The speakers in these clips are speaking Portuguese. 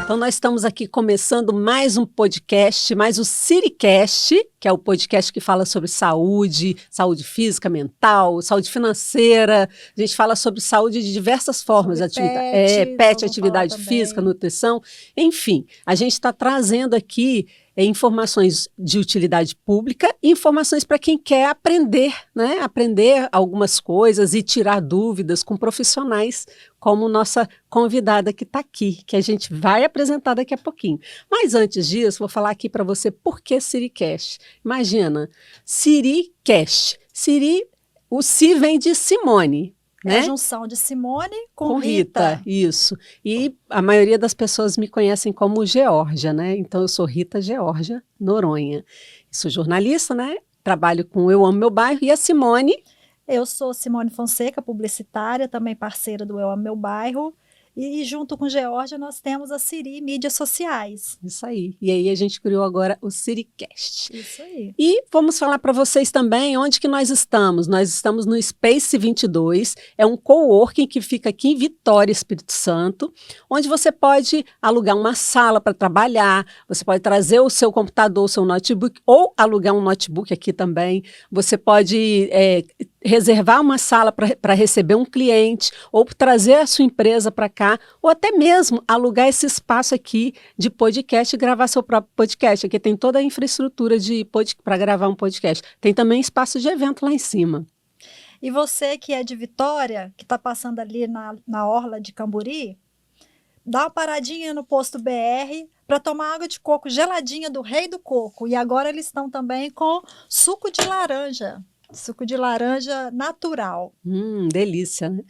Então, nós estamos aqui começando mais um podcast, mais o Siricast, que é o podcast que fala sobre saúde, saúde física, mental, saúde financeira. A gente fala sobre saúde de diversas formas, pet, atividade física, nutrição, enfim. A gente está trazendo aqui informações de utilidade pública e informações para quem quer aprender, né? Aprender algumas coisas e tirar dúvidas com profissionais como nossa convidada que está aqui, que a gente vai apresentar daqui a pouquinho. Mas antes disso, vou falar aqui para você por que Siricast. Imagina, Siricast. Siri, o Si vem de Simone. É a junção de Simone com Rita. Isso. E a maioria das pessoas me conhecem como Geórgia, né? Então, eu sou Rita Geórgia Noronha. Sou jornalista, né? Trabalho com Eu Amo Meu Bairro. E a Simone? Eu sou Simone Fonseca, publicitária, também parceira do Eu Amo Meu Bairro. E junto com Geórgia, nós temos a Siri Mídias Sociais. Isso aí. E aí a gente criou agora o Siricast. Isso aí. E vamos falar para vocês também onde que nós estamos. Nós estamos no Space 22, é um coworking que fica aqui em Vitória, Espírito Santo, onde você pode alugar uma sala para trabalhar, você pode trazer o seu computador, o seu notebook, ou alugar um notebook aqui também. Você pode reservar uma sala para receber um cliente, ou trazer a sua empresa para cá, ou até mesmo alugar esse espaço aqui de podcast e gravar seu próprio podcast. Aqui tem toda a infraestrutura para gravar um podcast. Tem também espaço de evento lá em cima. E você que é de Vitória, que está passando ali na orla de Camburi, dá uma paradinha no posto BR para tomar água de coco geladinha do Rei do Coco. E agora eles estão também com suco de laranja. Suco de laranja natural. Delícia, né?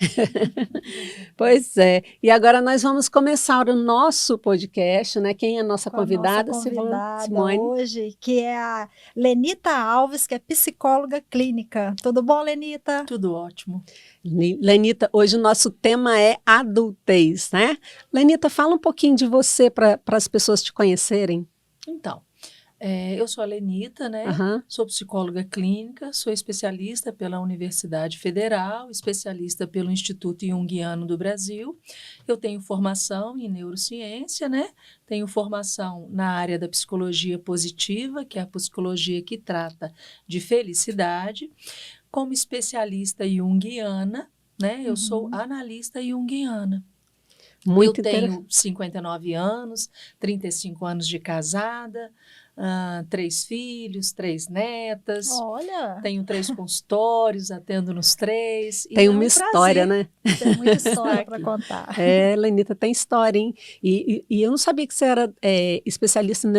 Pois é. E agora nós vamos começar o nosso podcast, né? Quem é a nossa convidada? Nossa convidada Simone hoje, que é a Lenita Alves, que é psicóloga clínica. Tudo bom, Lenita? Tudo ótimo. Lenita, hoje o nosso tema é adultez, né? Lenita, fala um pouquinho de você para as pessoas te conhecerem. Então, eu sou a Lenita, né? Sou psicóloga clínica, sou especialista pela Universidade Federal, especialista pelo Instituto Jungiano do Brasil. Eu tenho formação em neurociência, né? Tenho formação na área da psicologia positiva, que é a psicologia que trata de felicidade. Como especialista junguiana, né? Eu sou analista junguiana. Eu tenho 59 anos, 35 anos de casada, 3 filhos, 3 netas. Olha! Tenho 3 consultórios, atendo nos 3. Tem uma história, né? Tem muita história para contar. Lenita, tem história, hein? E eu não sabia que você era especialista em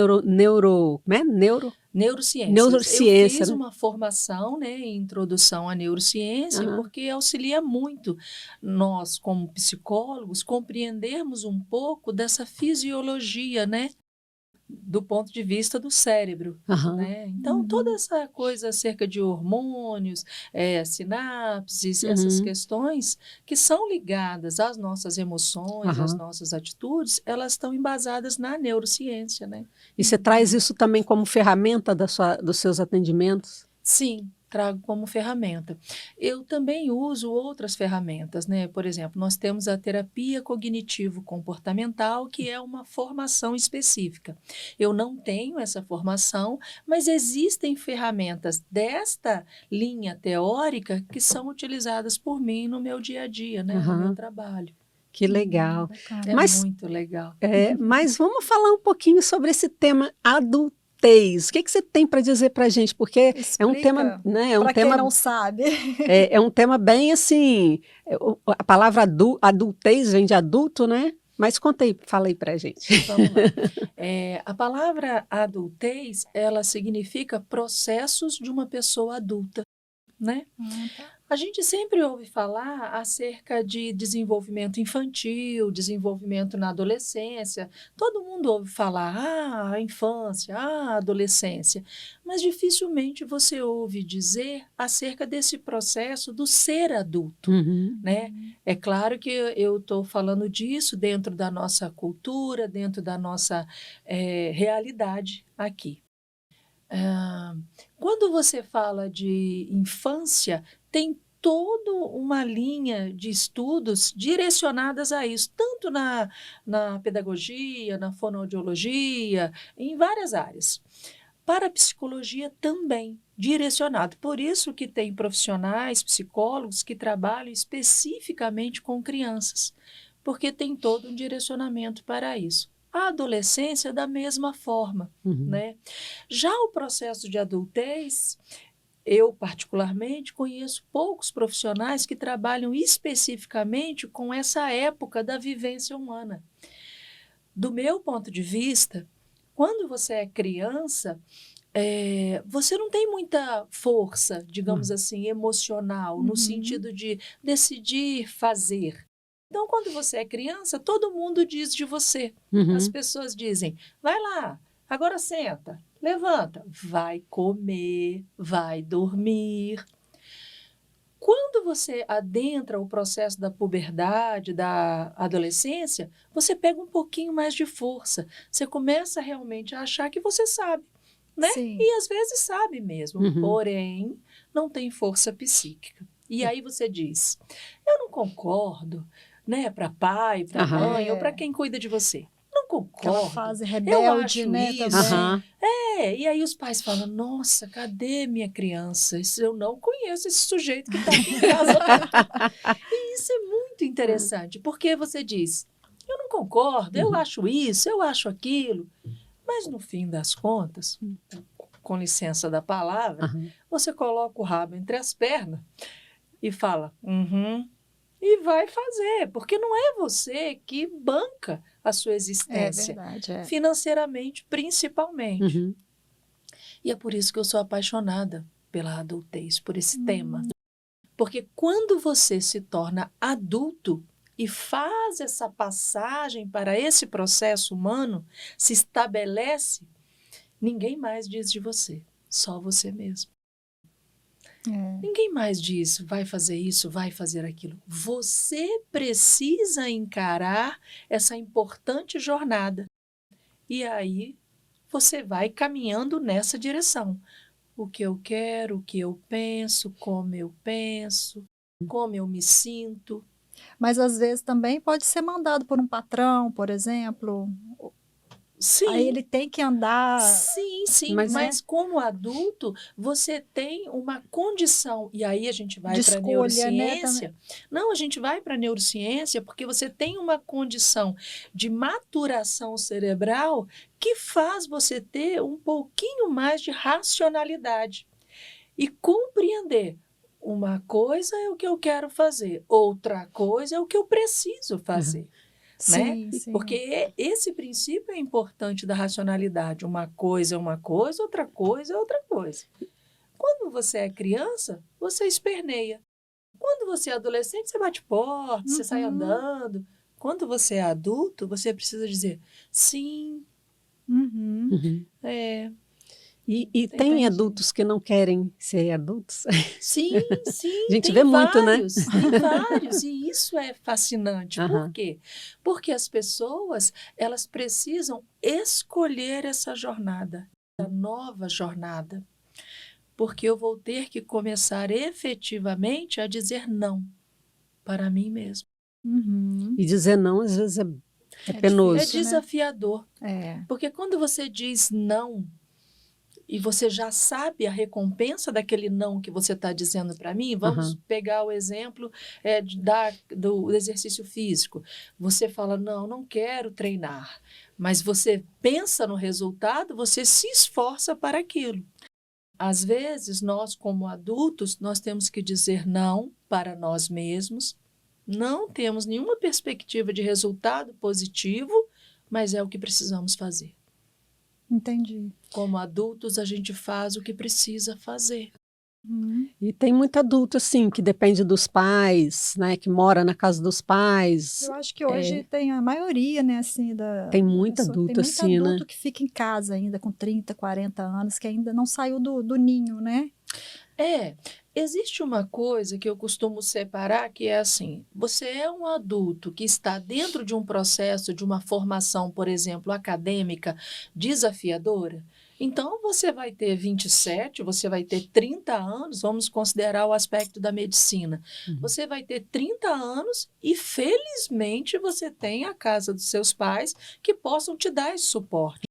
neurociência. Eu fiz uma formação, né, em introdução à neurociência, porque auxilia muito nós, como psicólogos, compreendermos um pouco dessa fisiologia, né, do ponto de vista do cérebro, né? Então, toda essa coisa acerca de hormônios, sinapses, essas questões que são ligadas às nossas emoções, às nossas atitudes, elas estão embasadas na neurociência, né? E você traz isso também como ferramenta dos seus atendimentos? Sim, trago como ferramenta. Eu também uso outras ferramentas, né? Por exemplo, nós temos a terapia cognitivo-comportamental, que é uma formação específica. Eu não tenho essa formação, mas existem ferramentas desta linha teórica que são utilizadas por mim no meu dia a dia, né? No meu trabalho. Que legal. Muito legal. Mas vamos falar um pouquinho sobre esse tema adulto. O que você tem para dizer para a gente? Porque é um tema, né? Para quem não sabe. É um tema bem assim. A palavra adultez vem de adulto, né? Mas conta aí, fala aí para a gente. Vamos lá. A palavra adultez, ela significa processos de uma pessoa adulta, né? A gente sempre ouve falar acerca de desenvolvimento infantil, desenvolvimento na adolescência. Todo mundo ouve falar, a infância, a adolescência. Mas dificilmente você ouve dizer acerca desse processo do ser adulto, né? É claro que eu estou falando disso dentro da nossa cultura, dentro da nossa realidade aqui. Quando você fala de infância, tem toda uma linha de estudos direcionadas a isso, tanto na pedagogia, na fonoaudiologia, em várias áreas. Para a psicologia também, direcionado. Por isso que tem profissionais, psicólogos que trabalham especificamente com crianças, porque tem todo um direcionamento para isso. A adolescência da mesma forma, né? Já o processo de adultez, eu particularmente conheço poucos profissionais que trabalham especificamente com essa época da vivência humana. Do meu ponto de vista, quando você é criança, você não tem muita força, digamos assim, emocional, no sentido de decidir fazer. Então, quando você é criança, todo mundo diz de você. As pessoas dizem, vai lá, agora senta, levanta, vai comer, vai dormir. Quando você adentra o processo da puberdade, da adolescência, você pega um pouquinho mais de força. Você começa realmente a achar que você sabe, né? Sim. E às vezes sabe mesmo, porém não tem força psíquica. E aí você diz, eu não concordo, né? Para pai, para mãe ou para quem cuida de você. Não concordo. Aquela fase rebelde, né? Isso. Também. E aí os pais falam, nossa, cadê minha criança? Eu não conheço esse sujeito que está aqui em casa. E isso é muito interessante, porque você diz, eu não concordo, eu acho isso, eu acho aquilo. Mas no fim das contas, com licença da palavra, você coloca o rabo entre as pernas e fala, e vai fazer, porque não é você que banca a sua existência, É verdade, financeiramente, principalmente. E é por isso que eu sou apaixonada pela adultez, por esse tema. Porque quando você se torna adulto e faz essa passagem para esse processo humano, se estabelece, ninguém mais diz de você, só você mesmo. Ninguém mais diz, vai fazer isso, vai fazer aquilo. Você precisa encarar essa importante jornada. E aí você vai caminhando nessa direção. O que eu quero, o que eu penso, como eu me sinto. Mas às vezes também pode ser mandado por um patrão, por exemplo. Sim. Aí ele tem que andar. Sim, mas como adulto, você tem uma condição, e aí a gente vai para a neurociência. Né, não, a gente vai para a neurociência porque você tem uma condição de maturação cerebral que faz você ter um pouquinho mais de racionalidade e compreender. Uma coisa é o que eu quero fazer, outra coisa é o que eu preciso fazer. Né? Sim. Porque esse princípio é importante da racionalidade. Uma coisa é uma coisa, outra coisa é outra coisa. Quando você é criança, você esperneia. Quando você é adolescente, você bate porta, você sai andando. Quando você é adulto, você precisa dizer sim. E tem adultos que não querem ser adultos? Sim. A gente vê muito, né? Tem vários, e isso é fascinante. Por quê? Porque as pessoas, elas precisam escolher essa jornada, essa nova jornada. Porque eu vou ter que começar efetivamente a dizer não para mim mesmo. E dizer não, às vezes, é penoso. É desafiador. Né? Porque quando você diz não, e você já sabe a recompensa daquele não que você está dizendo para mim, vamos pegar o exemplo do exercício físico. Você fala, não quero treinar, mas você pensa no resultado, você se esforça para aquilo. Às vezes, nós como adultos, nós temos que dizer não para nós mesmos, não temos nenhuma perspectiva de resultado positivo, mas é o que precisamos fazer. Entendi. Como adultos, a gente faz o que precisa fazer. E tem muito adulto, assim, que depende dos pais, né? Que mora na casa dos pais. Eu acho que hoje tem a maioria, né? Assim, tem muito adulto, assim, né? Tem muito adulto que fica em casa ainda com 30, 40 anos, que ainda não saiu do ninho, né? Existe uma coisa que eu costumo separar, que é assim, você é um adulto que está dentro de um processo de uma formação, por exemplo, acadêmica, desafiadora, Então, você vai ter 27, você vai ter 30 anos, vamos considerar o aspecto da medicina. Você vai ter 30 anos e, felizmente, você tem a casa dos seus pais que possam te dar esse suporte,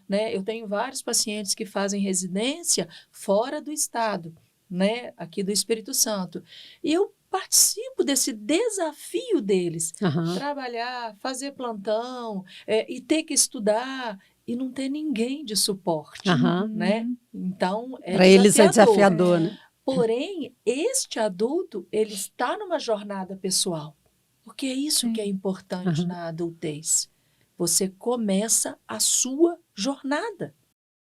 né? Eu tenho vários pacientes que fazem residência fora do estado, né? Aqui do Espírito Santo. E eu participo desse desafio deles. Trabalhar, fazer plantão, e ter que estudar e não ter ninguém de suporte, né? Então, para eles é desafiador, né? Porém, este adulto, ele está numa jornada pessoal, porque é isso que é importante na adultez. Você começa a sua jornada.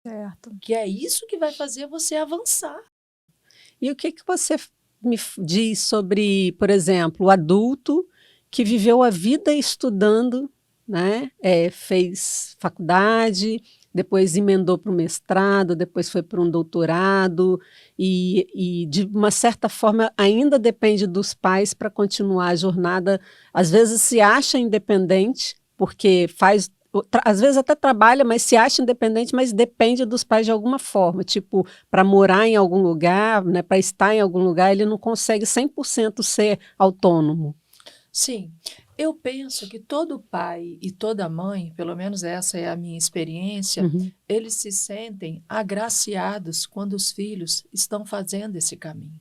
Certo. Que é isso que vai fazer você avançar. E o que você me diz sobre, por exemplo, o adulto que viveu a vida estudando, né? Fez faculdade, depois emendou para o mestrado, depois foi para um doutorado e, de uma certa forma, ainda depende dos pais para continuar a jornada. Às vezes se acha independente, porque às vezes até trabalha, mas se acha independente, mas depende dos pais de alguma forma. Tipo, para morar em algum lugar, né, para estar em algum lugar, ele não consegue 100% ser autônomo. Sim, eu penso que todo pai e toda mãe, pelo menos essa é a minha experiência, eles se sentem agraciados quando os filhos estão fazendo esse caminho.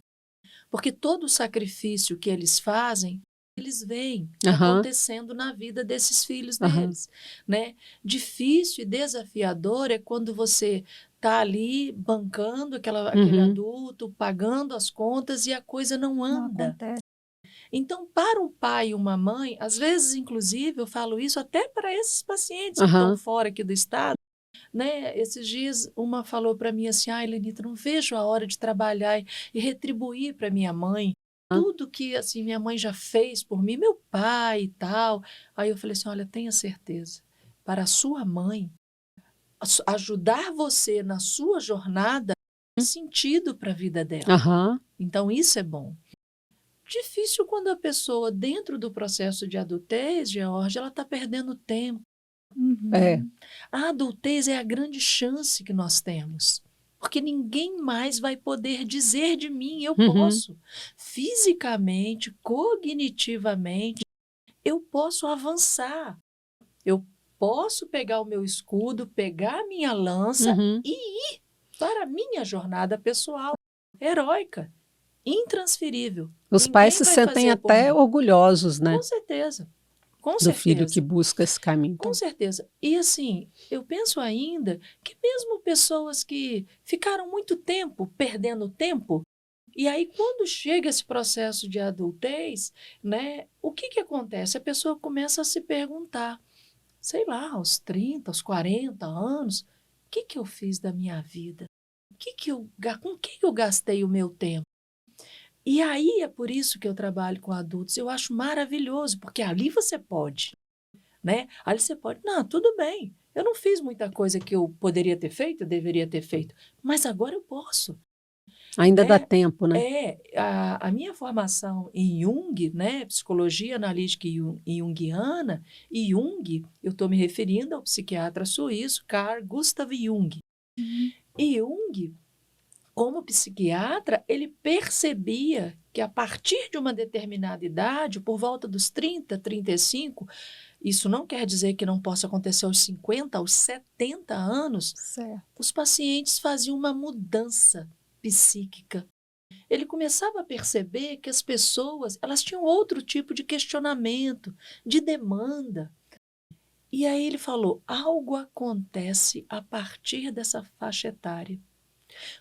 Porque todo o sacrifício que eles fazem, eles veem acontecendo na vida desses filhos deles, né? Difícil e desafiador é quando você está ali bancando aquele adulto, pagando as contas e a coisa não anda. Não acontece. Então, para um pai e uma mãe, às vezes, inclusive, eu falo isso até para esses pacientes que estão fora aqui do estado, né? Esses dias, uma falou para mim assim, Lenita, não vejo a hora de trabalhar e retribuir para minha mãe tudo que assim minha mãe já fez por mim, meu pai e tal. Aí eu falei assim, olha, tenha certeza, para a sua mãe, ajudar você na sua jornada tem sentido para a vida dela. Então, isso é bom. Difícil quando a pessoa, dentro do processo de adultez, Georgia, ela está perdendo tempo. A adultez é a grande chance que nós temos. Porque ninguém mais vai poder dizer de mim, eu posso. Fisicamente, cognitivamente, eu posso avançar. Eu posso pegar o meu escudo, pegar a minha lança e ir para a minha jornada pessoal, heróica. Intransferível. Os pais se sentem até orgulhosos, né? Com certeza. Do filho que busca esse caminho. Com certeza. E assim, eu penso ainda que mesmo pessoas que ficaram muito tempo perdendo tempo, e aí quando chega esse processo de adultez, né, o que acontece? A pessoa começa a se perguntar, sei lá, aos 30, aos 40 anos, o que eu fiz da minha vida? Com que eu gastei o meu tempo? E aí é por isso que eu trabalho com adultos. Eu acho maravilhoso, porque ali você pode, né? Ali você pode, não, tudo bem, eu não fiz muita coisa que eu poderia ter feito, eu deveria ter feito, mas agora eu posso. Ainda dá tempo, né? A minha formação em Jung, né, psicologia analítica e junguiana, e Jung, eu estou me referindo ao psiquiatra suíço Carl Gustav Jung. E Jung, como psiquiatra, ele percebia que a partir de uma determinada idade, por volta dos 30, 35, isso não quer dizer que não possa acontecer aos 50, aos 70 anos, os pacientes faziam uma mudança psíquica. Ele começava a perceber que as pessoas, elas tinham outro tipo de questionamento, de demanda. E aí ele falou, algo acontece a partir dessa faixa etária.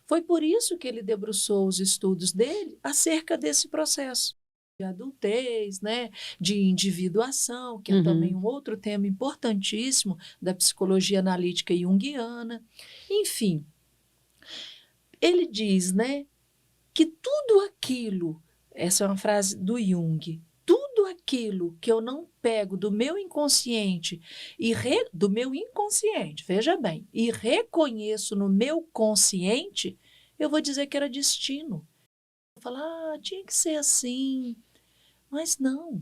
Foi por isso que ele debruçou os estudos dele acerca desse processo de adultez, né, de individuação, que é também um outro tema importantíssimo da psicologia analítica junguiana. Enfim, ele diz, né, que tudo aquilo, essa é uma frase do Jung, tudo aquilo que eu não pego do meu inconsciente do meu inconsciente, veja bem, e reconheço no meu consciente, eu vou dizer que era destino. Eu vou falar, tinha que ser assim, mas não.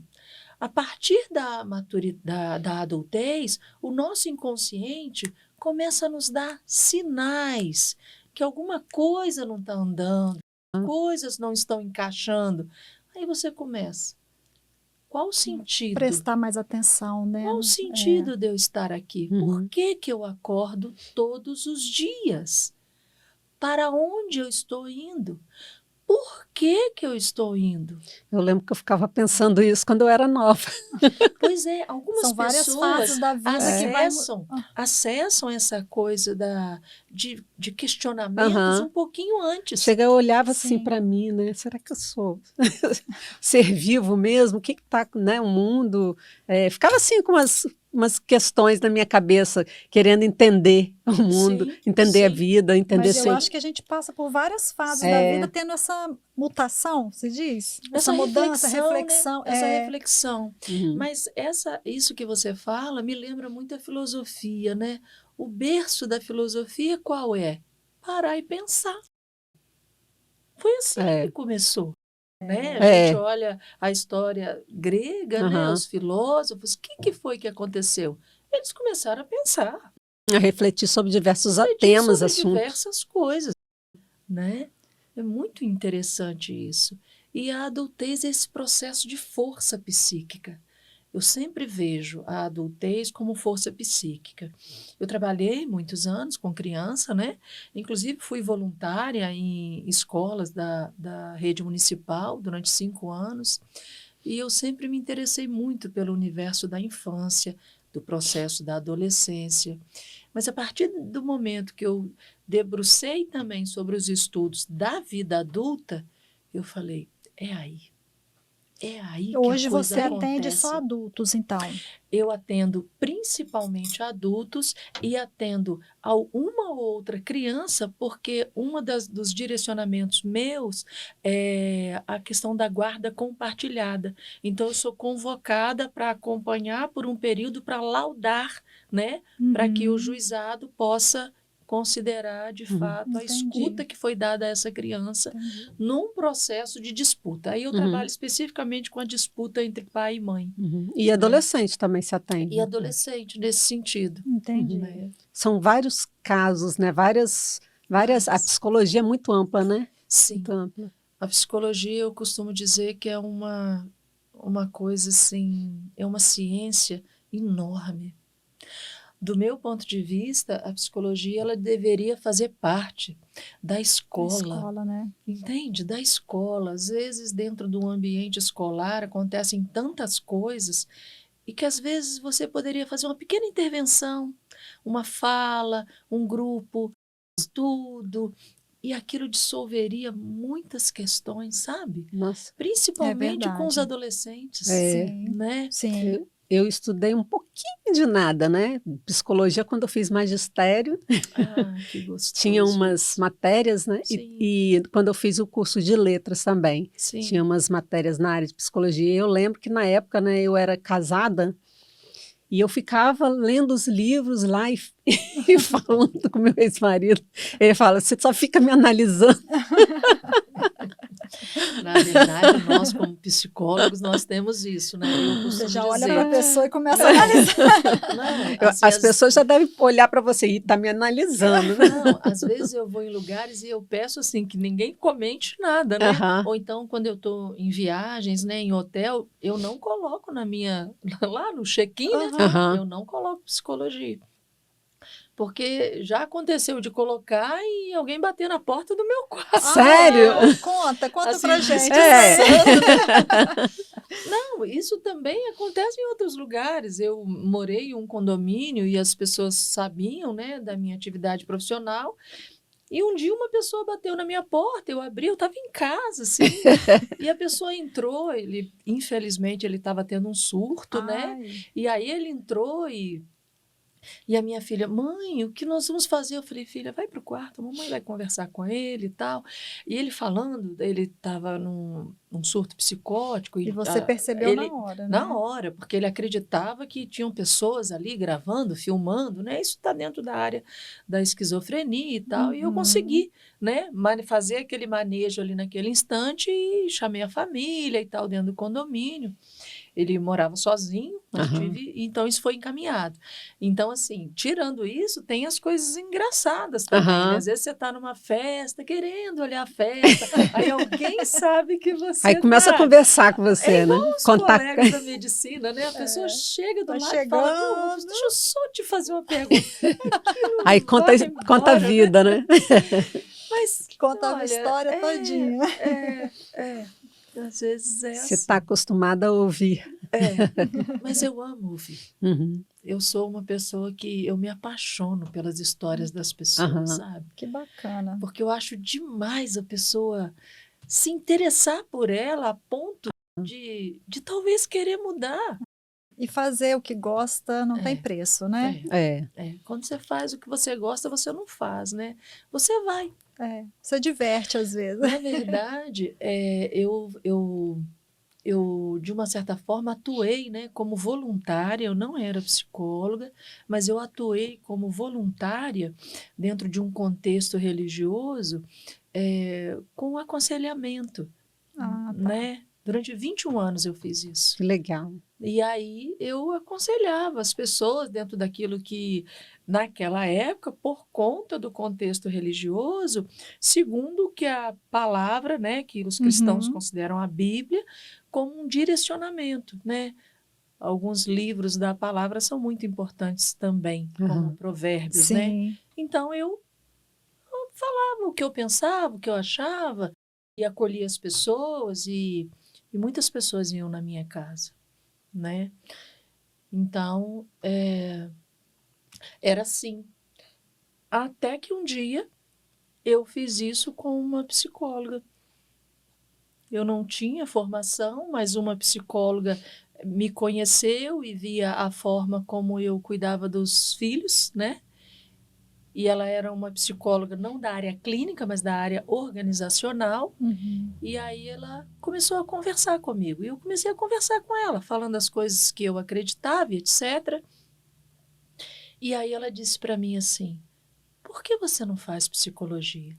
A partir da maturidade, da adultez, o nosso inconsciente começa a nos dar sinais que alguma coisa não está andando, coisas não estão encaixando. Aí você começa. Qual o sentido? Prestar mais atenção, né? Qual o sentido de eu estar aqui? Por que eu acordo todos os dias? Para onde eu estou indo? Por que eu estou indo? Eu lembro que eu ficava pensando isso quando eu era nova. Pois é, algumas São várias pessoas fases da vida acessam essa coisa de questionamentos um pouquinho antes. Chega, eu olhava assim para mim, né? Será que eu sou ser vivo mesmo? O que está, né? O mundo... ficava assim com umas questões na minha cabeça, querendo entender o mundo, entender a vida, entender... Mas eu acho que a gente passa por várias fases da vida tendo essa mutação, se diz? Essa mudança, reflexão. Né? Essa reflexão. Mas isso que você fala me lembra muito a filosofia, né? O berço da filosofia qual é? Parar e pensar. Foi assim que começou. Né? A gente olha a história grega, né? Os filósofos, o que foi que aconteceu? Eles começaram a pensar. A refletir sobre diversos temas, assuntos. Diversas coisas. Né? É muito interessante isso. E a adultez é esse processo de força psíquica. Eu sempre vejo a adultez como força psíquica. Eu trabalhei muitos anos com criança, né? Inclusive fui voluntária em escolas da rede municipal durante 5 anos. E eu sempre me interessei muito pelo universo da infância, do processo da adolescência. Mas a partir do momento que eu debrucei também sobre os estudos da vida adulta, eu falei, é aí. É aí Hoje que a coisa você acontece. atende só adultos, então? Eu atendo principalmente adultos e atendo a uma ou outra criança, porque dos direcionamentos meus é a questão da guarda compartilhada. Então, eu sou convocada para acompanhar por um período para laudar, né? Para que o juizado possa considerar, de fato, a escuta que foi dada a essa criança num processo de disputa. Aí eu trabalho especificamente com a disputa entre pai e mãe. E adolescente também se atende. E adolescente, nesse sentido. Entendi. Né? São vários casos, né? Várias... A psicologia é muito ampla, né? Sim. Muito ampla. A psicologia, eu costumo dizer que é uma coisa assim, é uma ciência enorme. Do meu ponto de vista, a psicologia ela deveria fazer parte da escola. Da escola, né? Entende? Da escola. Às vezes, dentro do ambiente escolar, acontecem tantas coisas e que, às vezes, você poderia fazer uma pequena intervenção, uma fala, um grupo, estudo, e aquilo dissolveria muitas questões, sabe? Nossa. Principalmente com os adolescentes. Sim. Né? Sim. Eu estudei um pouquinho de nada, né? Psicologia, quando eu fiz magistério, que gostoso. Tinha umas matérias, né? E quando eu fiz o curso de letras também, tinha umas matérias na área de psicologia. Eu lembro que na época, né, eu era casada e eu ficava lendo os livros lá e falando com meu ex-marido. Ele fala, você só fica me analisando. Na verdade, nós como psicólogos, nós temos isso, né? Você já olha para a pessoa e começa a analisar. Não, assim, as pessoas já devem olhar para você e tá me analisando. Não, às vezes eu vou em lugares e eu peço assim que ninguém comente nada, né? Ou então, quando eu estou em viagens, né, em hotel, eu não coloco lá no check-in, né? Eu não coloco psicologia. Porque já aconteceu de colocar e alguém bater na porta do meu quarto. Sério? Conta assim, pra gente. Não, isso também acontece em outros lugares. Eu morei em um condomínio e as pessoas sabiam, né, da minha atividade profissional. E um dia uma pessoa bateu na minha porta, eu abri, eu estava em casa, assim. E a pessoa entrou, infelizmente ele estava tendo um surto, né? E aí ele entrou e a minha filha, mãe, o que nós vamos fazer? Eu falei, filha, vai para o quarto, a mamãe vai conversar com ele e tal. E ele falando, ele estava num surto psicótico. E você percebeu na hora, né? Na hora, porque ele acreditava que tinham pessoas ali gravando, filmando, né? Isso está dentro da área da esquizofrenia e tal. E eu consegui, né, fazer aquele manejo ali naquele instante e chamei a família e tal, dentro do condomínio. ele morava sozinho, então isso foi encaminhado. Então, assim, tirando isso, tem as coisas engraçadas também, né? Às vezes você está numa festa, querendo olhar a festa, aí alguém sabe que você aí começa a conversar com você, né? Os colegas da medicina, né? A pessoa chega do lado e fala, não, deixa eu só te fazer uma pergunta. Aí conta a vida, né? Mas conta a história todinha. Às vezes é Você está acostumada a ouvir. Mas eu amo ouvir. Eu sou uma pessoa que eu me apaixono pelas histórias das pessoas, sabe? Que bacana. Porque eu acho demais a pessoa se interessar por ela a ponto de talvez querer mudar. E fazer o que gosta não tem preço, né? Quando você faz o que você gosta, você não faz, né? Você vai. Você diverte às vezes. Na verdade, eu de uma certa forma, atuei, né, como voluntária. Eu não era psicóloga, mas eu atuei como voluntária dentro de um contexto religioso com aconselhamento, né? Durante 21 anos eu fiz isso. Que legal. E aí eu aconselhava as pessoas dentro daquilo que, naquela época, por conta do contexto religioso, segundo o que a palavra, né, que os cristãos consideram a Bíblia, como um direcionamento, né? Alguns livros da palavra são muito importantes também, como Provérbios, né? Então eu falava o que eu pensava, o que eu achava, e acolhia as pessoas, e muitas pessoas iam na minha casa, né? Então, era assim. Até que um dia eu fiz isso com uma psicóloga. Eu não tinha formação, mas uma psicóloga me conheceu e via a forma como eu cuidava dos filhos, né? E ela era uma psicóloga não da área clínica, mas da área organizacional. E aí ela começou a conversar comigo. E eu comecei a conversar com ela, falando as coisas que eu acreditava, etc. E aí ela disse para mim assim, por que você não faz psicologia?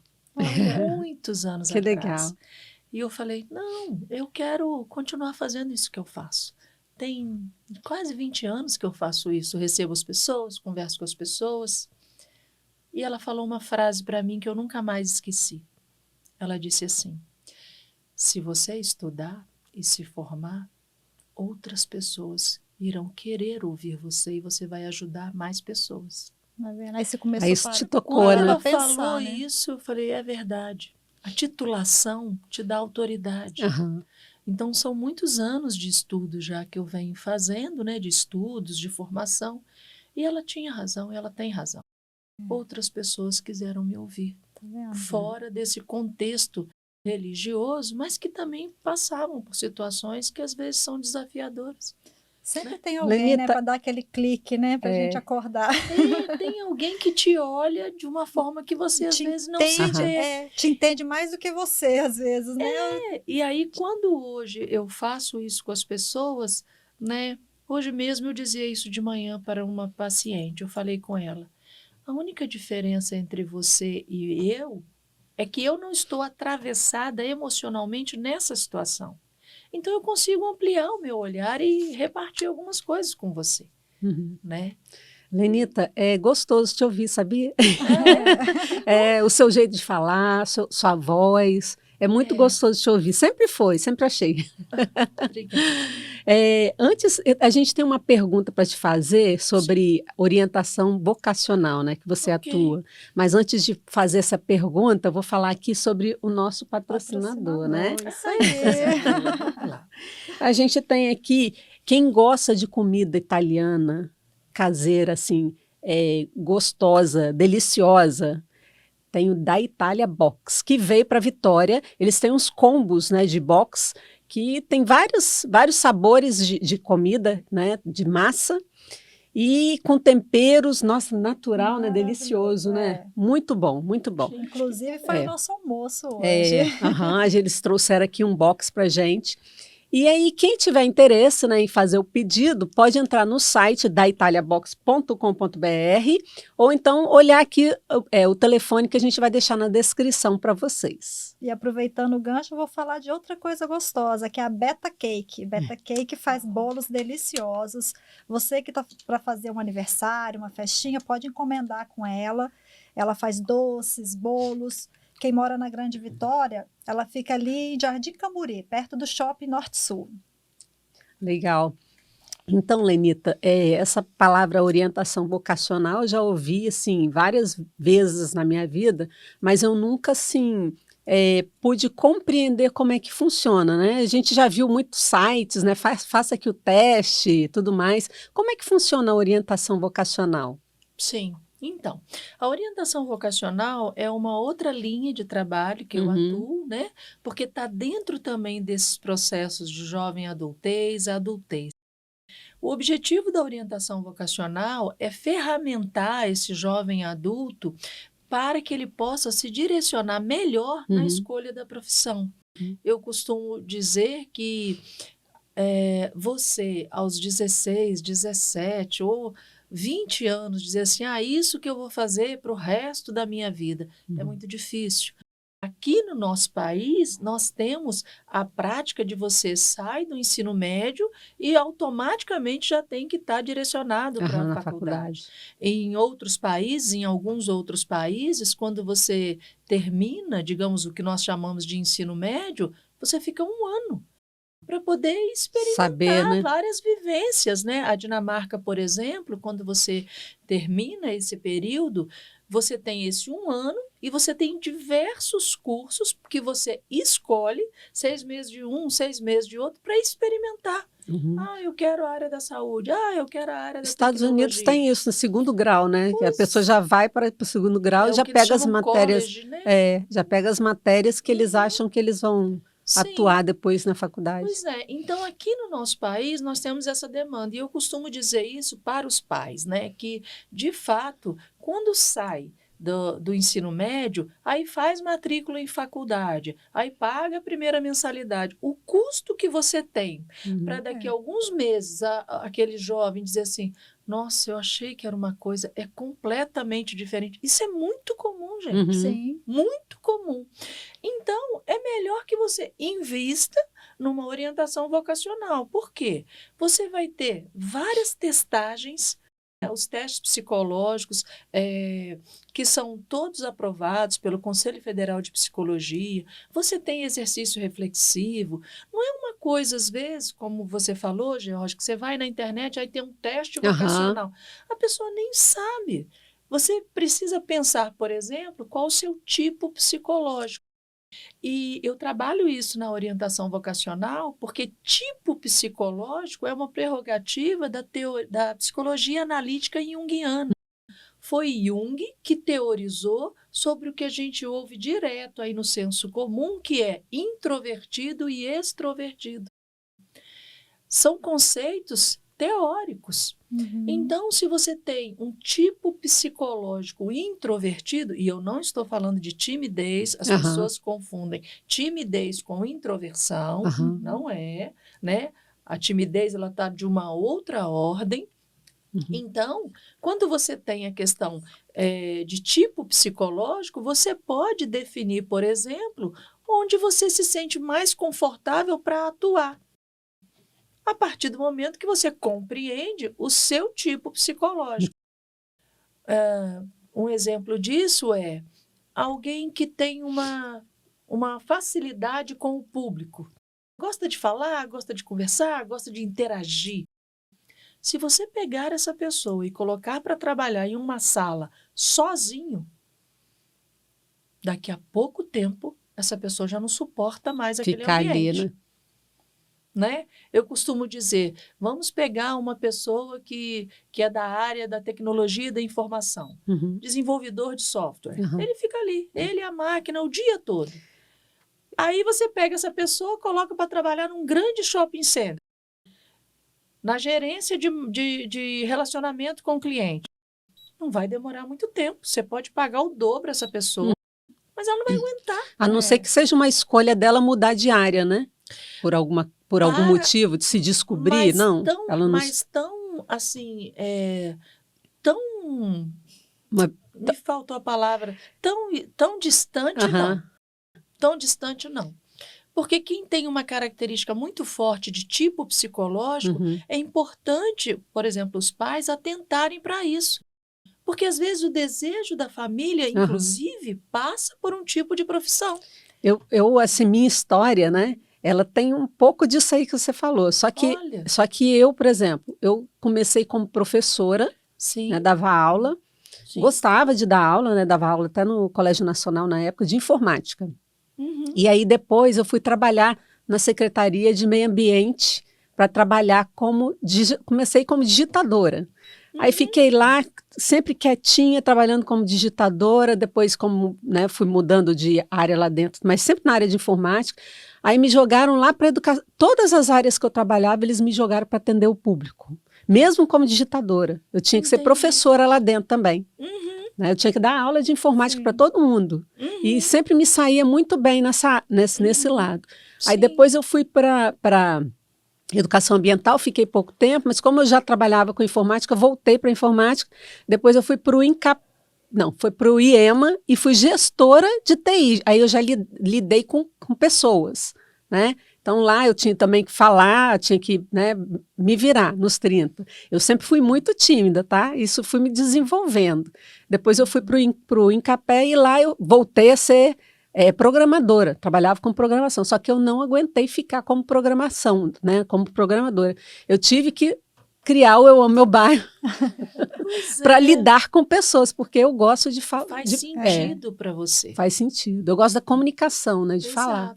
Muitos anos atrás. Que legal. E eu falei, não, eu quero continuar fazendo isso que eu faço. Tem quase 20 anos que eu faço isso. Eu recebo as pessoas, converso com as pessoas. E ela falou uma frase para mim que eu nunca mais esqueci. Ela disse assim, se você estudar e se formar, outras pessoas irão querer ouvir você e você vai ajudar mais pessoas. Aí você começou isso te tocou, né? Quando ela falou isso, eu falei, é verdade. A titulação te dá autoridade. Então, são muitos anos de estudo já que eu venho fazendo, né? De estudos, de formação. E ela tinha razão, ela tem razão. Outras pessoas quiseram me ouvir. Fora desse contexto religioso, mas que também passavam por situações que às vezes são desafiadoras. Sempre tem alguém, né, para dar aquele clique, né, para a gente acordar. Tem alguém que te olha de uma forma que você às vezes não se vê. Te entende mais do que você, às vezes, né? E aí, quando hoje eu faço isso com as pessoas, né, hoje mesmo eu dizia isso de manhã para uma paciente, eu falei com ela, a única diferença entre você e eu é que eu não estou atravessada emocionalmente nessa situação. Então, eu consigo ampliar o meu olhar e repartir algumas coisas com você, né? Lenita, é gostoso te ouvir, sabia? O seu jeito de falar, sua voz, é muito gostoso te ouvir. Sempre foi, sempre achei. Obrigada. Antes, a gente tem uma pergunta para te fazer sobre orientação vocacional, né, que você atua. Mas antes de fazer essa pergunta, eu vou falar aqui sobre o nosso patrocinador, né? Isso aí. A gente tem aqui, quem gosta de comida italiana, caseira, assim, gostosa, deliciosa, tem o da Itália Box, que veio para Vitória. Eles têm uns combos, né, de box, que tem vários sabores de comida, né, de massa, e com temperos, nossa, natural, né, delicioso, né? Muito bom, muito bom. Inclusive foi o nosso almoço hoje. Eles trouxeram aqui um box para gente. E aí, quem tiver interesse, né, em fazer o pedido, pode entrar no site da italiabox.com.br ou então olhar aqui o telefone que a gente vai deixar na descrição para vocês. E aproveitando o gancho, eu vou falar de outra coisa gostosa, que é a Beta Cake. Beta Cake faz bolos deliciosos. Você que está para fazer um aniversário, uma festinha, pode encomendar com ela. Ela faz doces, bolos. Quem mora na Grande Vitória, ela fica ali em Jardim Camburi, perto do Shopping Norte Sul. Legal. Então, Lenita, essa palavra orientação vocacional eu já ouvi assim, várias vezes na minha vida, mas eu nunca assim, pude compreender como é que funciona, né? A gente já viu muitos sites, né? Faça aqui o teste e tudo mais. Como é que funciona a orientação vocacional? Sim. Então, a orientação vocacional é uma outra linha de trabalho que eu atuo, né? Porque está dentro também desses processos de jovem adultez, adultez. O objetivo da orientação vocacional é ferramentar esse jovem adulto para que ele possa se direcionar melhor na escolha da profissão. Eu costumo dizer que você, aos 16, 17 ou 20 anos, dizer assim, isso que eu vou fazer para o resto da minha vida, é muito difícil. Aqui no nosso país, nós temos a prática de você sair do ensino médio e automaticamente já tem que estar direcionado para a faculdade. Em outros países, em alguns outros países, quando você termina, digamos, o que nós chamamos de ensino médio, você fica 1 ano para poder experimentar várias vivências, né? A Dinamarca, por exemplo, quando você termina esse período, você tem esse 1 ano e você tem diversos cursos que você escolhe, 6 meses de um, 6 meses de outro, para experimentar. Eu quero a área da saúde, eu quero a área da Estados tecnologia. Unidos tem isso no 2º grau, né? Que a pessoa já vai para o 2º grau e já pega as matérias. College, né? Já pega as matérias que eles acham que eles vão atuar depois na faculdade. Pois é. Então, aqui no nosso país, nós temos essa demanda. E eu costumo dizer isso para os pais, né? Que, de fato, quando sai do ensino médio, aí faz matrícula em faculdade, aí paga a primeira mensalidade. O custo que você tem para daqui a alguns meses aquele jovem dizer assim, nossa, eu achei que era uma coisa, é completamente diferente. Isso é muito comum, gente. Sim. Muito comum. Então, é melhor que você invista numa orientação vocacional. Por quê? Você vai ter várias testagens, os testes psicológicos, que são todos aprovados pelo Conselho Federal de Psicologia. Você tem exercício reflexivo. Não é uma coisa, às vezes, como você falou, George, que você vai na internet, aí tem um teste vocacional. A pessoa nem sabe. Você precisa pensar, por exemplo, qual o seu tipo psicológico. E eu trabalho isso na orientação vocacional porque tipo psicológico é uma prerrogativa da psicologia analítica junguiana. Foi Jung que teorizou sobre o que a gente ouve direto aí no senso comum, que é introvertido e extrovertido. São conceitos teóricos. Então, se você tem um tipo psicológico introvertido, e eu não estou falando de timidez, as pessoas confundem timidez com introversão, não é, né? A timidez, ela está de uma outra ordem. Então, quando você tem a questão de tipo psicológico, você pode definir, por exemplo, onde você se sente mais confortável para atuar. A partir do momento que você compreende o seu tipo psicológico. Um exemplo disso é alguém que tem uma facilidade com o público. Gosta de falar, gosta de conversar, gosta de interagir. Se você pegar essa pessoa e colocar para trabalhar em uma sala sozinho, daqui a pouco tempo, essa pessoa já não suporta mais aquele ambiente. Ali, né? Eu costumo dizer, vamos pegar uma pessoa que é da área da tecnologia e da informação, desenvolvedor de software. Ele fica ali, ele e a máquina o dia todo. Aí você pega essa pessoa, coloca para trabalhar num grande shopping center, na gerência de relacionamento com o cliente. Não vai demorar muito tempo, você pode pagar o dobro essa pessoa, mas ela não vai aguentar. A não ser que seja uma escolha dela mudar de área, né? Por por algum motivo de se descobrir, não? Ela não... Mas tão, assim, tão... Me faltou a palavra. Tão distante, não. Tão distante, não. Porque quem tem uma característica muito forte de tipo psicológico, é importante, por exemplo, os pais atentarem para isso. Porque, às vezes, o desejo da família, inclusive, passa por um tipo de profissão. Assim, minha história, né? Ela tem um pouco disso aí que você falou. Só que eu, por exemplo, eu comecei como professora, né, dava aula, gostava de dar aula, né? Dava aula até no Colégio Nacional, na época, de informática. E aí, depois, eu fui trabalhar na Secretaria de Meio Ambiente para trabalhar comecei como digitadora. Aí fiquei lá, sempre quietinha, trabalhando como digitadora, depois fui mudando de área lá dentro, mas sempre na área de informática. Aí me jogaram lá para educação. Todas as áreas que eu trabalhava, eles me jogaram para atender o público. Mesmo como digitadora. Eu tinha que ser professora lá dentro também. Eu tinha que dar aula de informática para todo mundo. E sempre me saía muito bem nesse lado. Aí depois eu fui para educação ambiental, fiquei pouco tempo, mas como eu já trabalhava com informática, voltei para a informática. Depois eu fui para o IEMA e fui gestora de TI. Aí eu já lidei com pessoas, né? Então lá eu tinha também que falar, tinha que, né, me virar nos 30. Eu sempre fui muito tímida, tá? Isso fui me desenvolvendo. Depois eu fui para o Incapé e lá eu voltei a ser programadora, trabalhava com programação, só que eu não aguentei ficar como programação, né, como programadora. Eu tive que criar o meu bairro para lidar com pessoas, porque eu gosto de falar. Faz sentido para você. Faz sentido. Eu gosto da comunicação, né, de falar.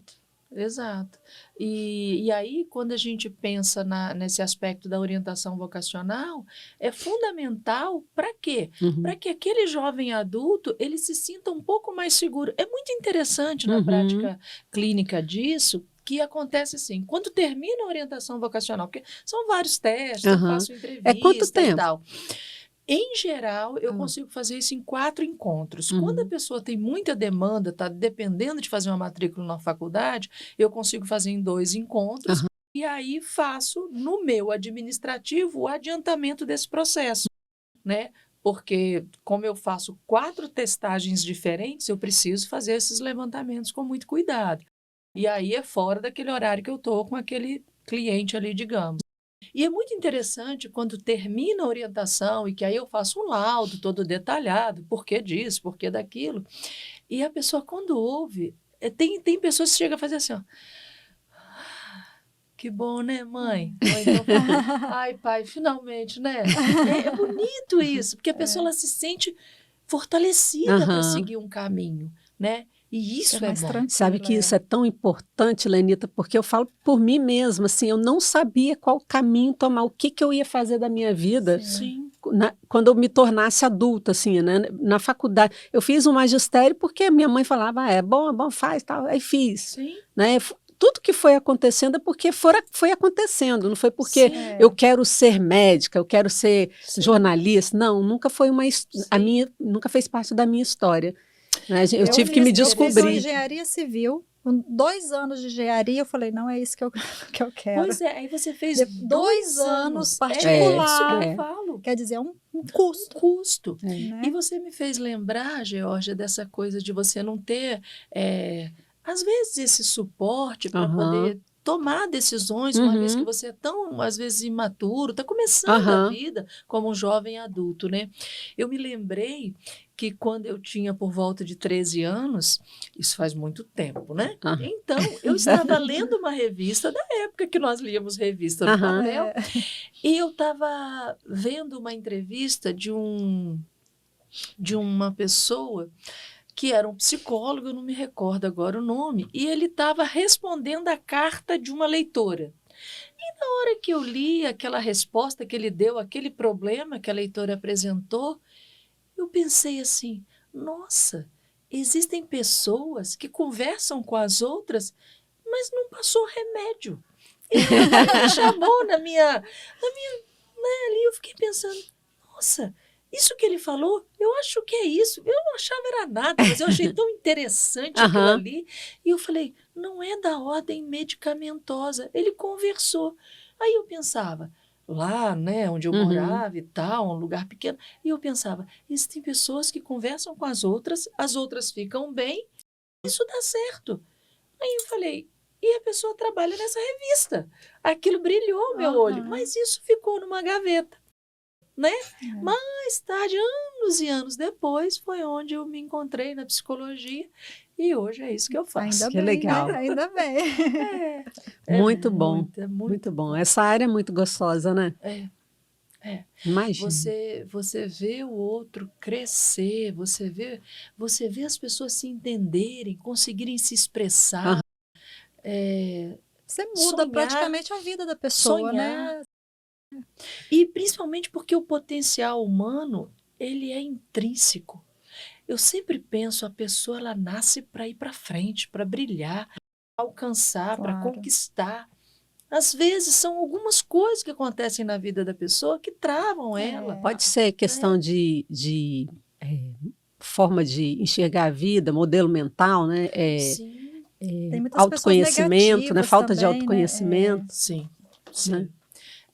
Exato. E aí, quando a gente pensa nesse aspecto da orientação vocacional, é fundamental para quê? Para que aquele jovem adulto ele se sinta um pouco mais seguro. É muito interessante na prática clínica disso, que acontece assim, quando termina a orientação vocacional, porque são vários testes, eu faço entrevista quanto tempo? E tal. Em geral, eu consigo fazer isso em 4 encontros. Quando a pessoa tem muita demanda, está dependendo de fazer uma matrícula na faculdade, eu consigo fazer em 2 encontros. E aí faço, no meu administrativo, o adiantamento desse processo, né? Porque, como eu faço 4 testagens diferentes, eu preciso fazer esses levantamentos com muito cuidado. E aí é fora daquele horário que eu estou com aquele cliente ali, digamos. E é muito interessante quando termina a orientação e que aí eu faço um laudo todo detalhado, por que disso, por que daquilo. E a pessoa, quando ouve, tem pessoas que chegam a fazer assim, ó. Que bom, né, mãe? Então, ai, pai, finalmente, né? É bonito isso, porque a pessoa ela se sente fortalecida para seguir um caminho, né? E isso é bom. Sabe que isso é tão importante, Lenita, porque eu falo por mim mesma, assim, eu não sabia qual caminho tomar, o que eu ia fazer da minha vida quando eu me tornasse adulta, assim, né? Na faculdade. Eu fiz um magistério porque minha mãe falava, é bom, faz, tal, aí fiz. Né? Tudo que foi acontecendo é porque foi acontecendo, não foi porque eu quero ser médica, eu quero ser jornalista, não, nunca foi nunca fez parte da minha história. Eu tive que me descobrir. Eu fiz engenharia civil, com 2 anos de engenharia, eu falei, não é isso que eu quero. Pois é, aí você fez 2 anos particular. É isso que eu falo. Quer dizer, é um custo. Um custo. Né? E você me fez lembrar, Geórgia, dessa coisa de você não ter, às vezes, esse suporte para poder tomar decisões, uma vez que você é tão, às vezes, imaturo, está começando a vida como um jovem adulto, né? Eu me lembrei que quando eu tinha por volta de 13 anos, isso faz muito tempo, né? Então, eu estava lendo uma revista da época que nós líamos revista no papel, e eu estava vendo uma entrevista de uma pessoa que era um psicólogo, eu não me recordo agora o nome, e ele estava respondendo a carta de uma leitora. E na hora que eu li aquela resposta que ele deu, aquele problema que a leitora apresentou, eu pensei assim, nossa, existem pessoas que conversam com as outras, mas não passou remédio. E ela me chamou na minha, né, ali eu fiquei pensando, nossa, isso que ele falou, eu acho que é isso. Eu não achava era nada, mas eu achei tão interessante aquilo ali. E eu falei, não é da ordem medicamentosa. Ele conversou. Aí eu pensava, lá, né, onde eu morava e tal, um lugar pequeno, e eu pensava, existem pessoas que conversam com as outras ficam bem, isso dá certo. Aí eu falei, e a pessoa trabalha nessa revista. Aquilo brilhou o meu olho, mas isso ficou numa gaveta, né? Mais tarde, anos e anos depois, foi onde eu me encontrei na psicologia e hoje é isso que eu faço. Ainda que bem, legal. Né? Ainda bem. Muito bom, muito bom. Essa área é muito gostosa, né? Imagina. Você vê o outro crescer, você vê as pessoas se entenderem, conseguirem se expressar. Você muda praticamente a vida da pessoa, né? E principalmente porque o potencial humano, ele é intrínseco. Eu sempre penso, a pessoa ela nasce para ir para frente, para brilhar, para alcançar, para conquistar. Às vezes são algumas coisas que acontecem na vida da pessoa que travam ela. Pode ser questão de forma de enxergar a vida, modelo mental, né? Sim. Tem muitas autoconhecimento, né? Falta também, de autoconhecimento. Né? Sim, sim.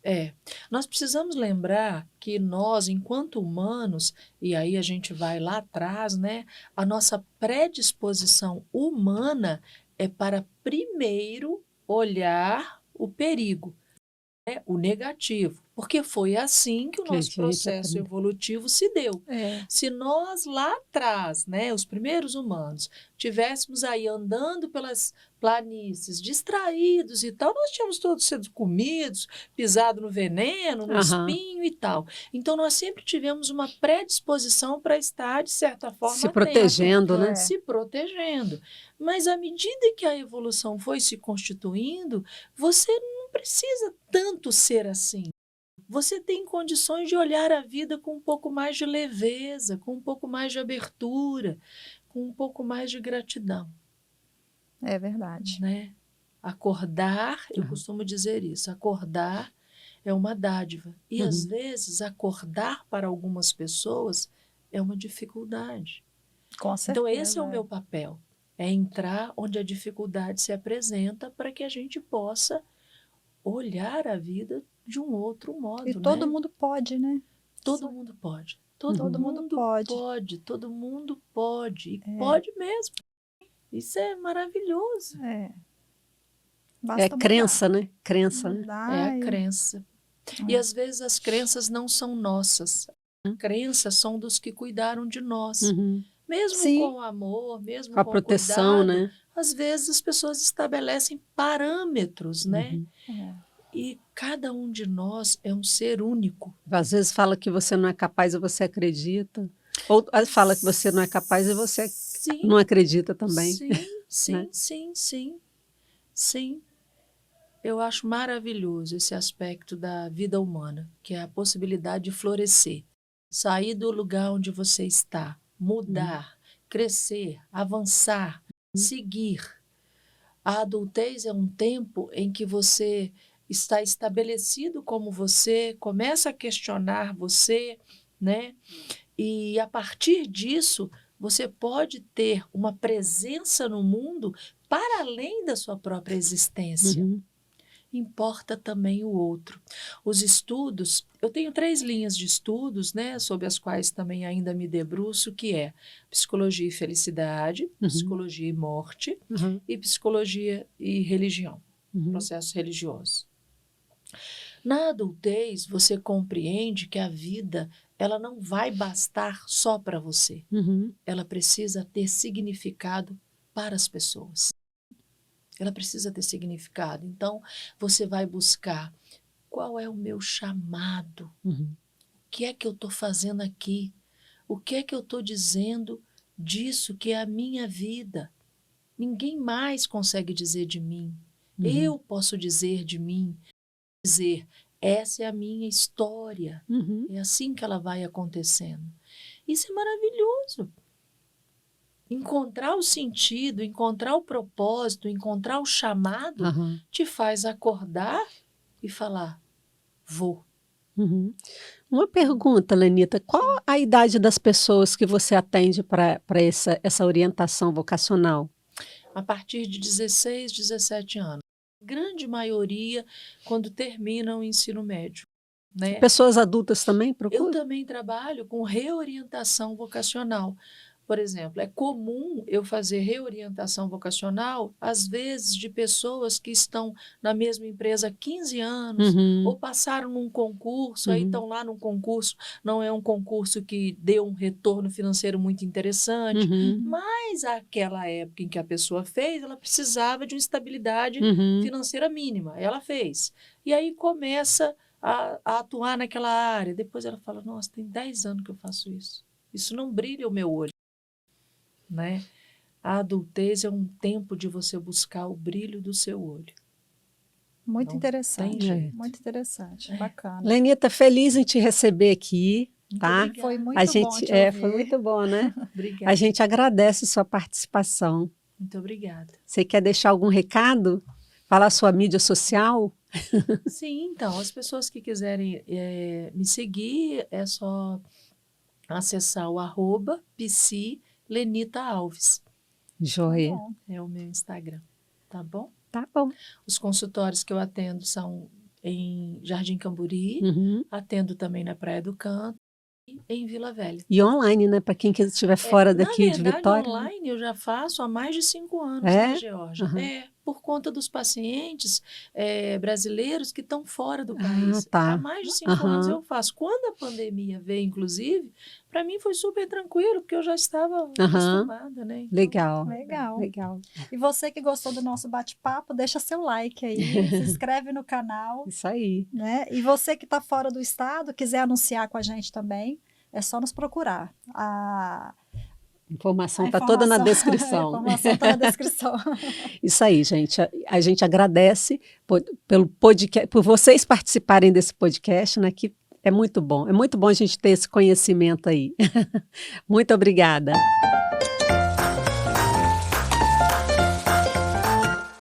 Né? Nós precisamos lembrar que nós, enquanto humanos, e aí a gente vai lá atrás, né? A nossa predisposição humana é para primeiro olhar o perigo, né? O negativo, porque foi assim que o nosso processo evolutivo se deu. Se nós lá atrás, né, os primeiros humanos, tivéssemos aí andando pelas planícies, distraídos e tal, nós tínhamos todos sido comidos, pisado no veneno, no espinho e tal. Então, nós sempre tivemos uma predisposição para estar, de certa forma, se protegendo, né? Se protegendo. Mas, à medida que a evolução foi se constituindo, você não precisa tanto ser assim. Você tem condições de olhar a vida com um pouco mais de leveza, com um pouco mais de abertura, com um pouco mais de gratidão. É verdade. Né? Acordar, eu costumo dizer isso, acordar é uma dádiva. E às vezes acordar para algumas pessoas é uma dificuldade. Com certeza. Então esse é o meu papel, é entrar onde a dificuldade se apresenta para que a gente possa olhar a vida de um outro modo. E todo mundo pode, né? Todo mundo pode. Todo mundo pode. Todo mundo pode. E pode mesmo. Isso é maravilhoso. Basta crença, mudar. né? Crença, né? É a crença. E às vezes as crenças não são nossas. As crenças são dos que cuidaram de nós. Mesmo com amor, mesmo com a proteção, cuidado, né? Às vezes as pessoas estabelecem parâmetros, né? E cada um de nós é um ser único. Às vezes fala que você não é capaz e você acredita. Ou fala que você não é capaz e você não acredita também. Sim, né? Sim. Eu acho maravilhoso esse aspecto da vida humana, que é a possibilidade de florescer. Sair do lugar onde você está, mudar, crescer, avançar, seguir. A adultez é um tempo em que você está estabelecido como você, começa a questionar você, né? E a partir disso, você pode ter uma presença no mundo para além da sua própria existência. Importa também o outro. Os estudos, eu tenho 3 linhas de estudos, né, sobre as quais também ainda me debruço, que é psicologia e felicidade, psicologia e morte, e psicologia e religião, processo religioso. Na adultez, você compreende que a vida ela não vai bastar só para você. Ela precisa ter significado para as pessoas. Ela precisa ter significado. Então, você vai buscar qual é o meu chamado? O que é que eu estou fazendo aqui? O que é que eu estou dizendo disso que é a minha vida? Ninguém mais consegue dizer de mim. Eu posso dizer de mim. Dizer, essa é a minha história. É assim que ela vai acontecendo. Isso é maravilhoso. Encontrar o sentido, encontrar o propósito, encontrar o chamado, te faz acordar e falar, vou. Uhum. Uma pergunta, Lenita, qual a idade das pessoas que você atende para essa orientação vocacional? A partir de 16, 17 anos. Grande maioria quando terminam o ensino médio. Né? Pessoas adultas também procuram? Eu também trabalho com reorientação vocacional. Por exemplo, é comum eu fazer reorientação vocacional, às vezes, de pessoas que estão na mesma empresa há 15 anos, ou passaram num concurso, aí estão lá num concurso, não é um concurso que deu um retorno financeiro muito interessante, mas aquela época em que a pessoa fez, ela precisava de uma estabilidade financeira mínima, ela fez. E aí começa a atuar naquela área. Depois ela fala, nossa, tem 10 anos que eu faço isso. Isso não brilha o meu olho. Né? A adultez é um tempo de você buscar o brilho do seu olho. Muito interessante. Muito interessante. Bacana. Lenita, feliz em te receber aqui. Tá? Foi muito bom te ouvir. Foi muito bom, né? Obrigada. A gente agradece sua participação. Muito obrigada. Você quer deixar algum recado? Falar sua mídia social? Sim, então, as pessoas que quiserem me seguir, é só acessar o @psi_Lenita Alves. Joia. É o meu Instagram, tá bom? Tá bom. Os consultórios que eu atendo são em Jardim Camburi, atendo também na Praia do Canto e em Vila Velha. E online, né? Para quem estiver fora daqui de Vitória. Online eu já faço há mais de 5 anos na Geórgia. Por conta dos pacientes brasileiros que estão fora do país. Tá. Há mais de 5 anos eu faço. Quando a pandemia veio, inclusive, para mim foi super tranquilo, porque eu já estava acostumada, né? Então, Legal. E você que gostou do nosso bate-papo, deixa seu like aí, se inscreve no canal. Isso aí. Né? E você que está fora do estado, quiser anunciar com a gente também, é só nos procurar. A informação está toda na descrição. A informação está na descrição. Isso aí, gente. A gente agradece pelo podcast, por vocês participarem desse podcast, né? Que é muito bom. É muito bom a gente ter esse conhecimento aí. Muito obrigada.